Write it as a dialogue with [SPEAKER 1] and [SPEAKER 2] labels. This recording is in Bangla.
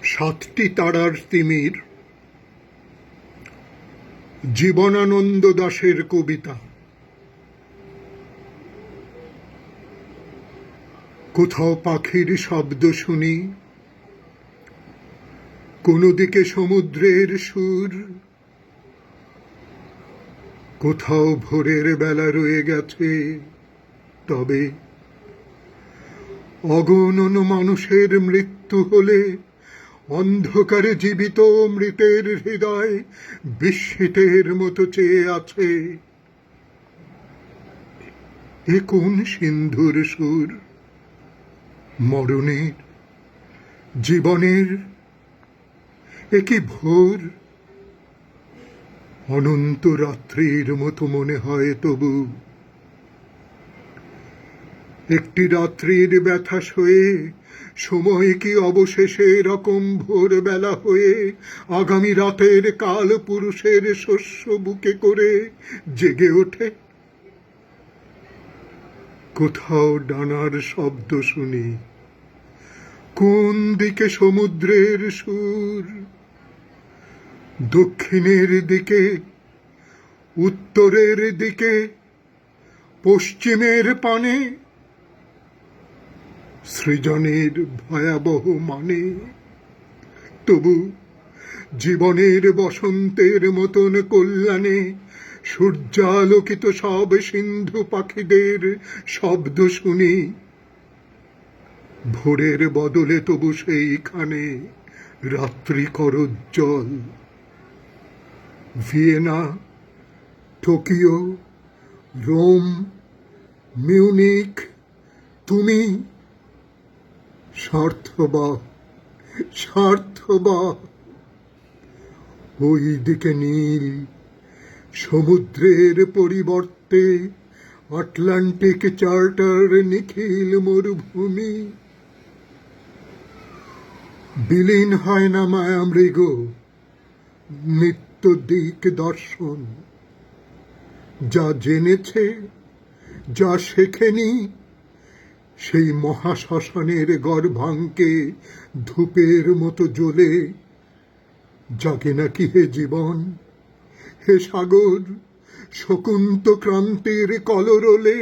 [SPEAKER 1] সাতটি তারার তিমির জীবনানন্দ দাশের কবিতা। কোথাও পাখির শব্দ শুনি, কোনো দিকে সমুদ্রের সুর, কোথাও ভোরের বেলা রয়ে গেছে, তবে অগণন মানুষের মৃত্যু হলে অন্ধকারে জীবিত মৃতের হৃদয় বিস্মিতের মতো চেয়ে আছে। এ কোন সিন্ধুর সুর? মরণের, জীবনের, এ কি ভোর? অনন্ত রাত্রির মতো মনে হয় তবু। একটি রাত্রির ব্যথা সয়ে সময় কি অবশেষে এরকম ভোরবেলা হয়ে আগামী রাতের কাল পুরুষের শস্য বুকে করে জেগে ওঠে? কোথাও ডানার শব্দ শুনি, কোন দিকে সমুদ্রের সুর, দক্ষিণের দিকে, উত্তরের দিকে, পশ্চিমের পানে, সৃজনের ভয়াবহ মানে। তবু জীবনের বসন্তের মতন কল্যাণে সূর্যালোকিত সব সিন্ধু পাখিদের শব্দ শুনি। ভোরের বদলে তবু সেইখানে রাত্রি করজ্জ্বল। ভিয়েনা, টোকিও, রোম, মিউনিক, তুমি স্বার্থবহ, স্বার্থবহ। ওই দিকে নীল, সমুদ্রের পরিবর্তে আটলান্টিক চার্টার নিখিল মরুভূমি। বিলীন হয় না মায়ামৃগ, নিত্য দিক দর্শন। যা জেনেছে, যা শেখেনি, সেই মহাশ্মশানের গর্ভাঙ্কে ধূপের মতো জ্বলে জাগে নাকি হে জীবন, হে সাগর, শকুন্ত ক্রান্তির কলরোলে।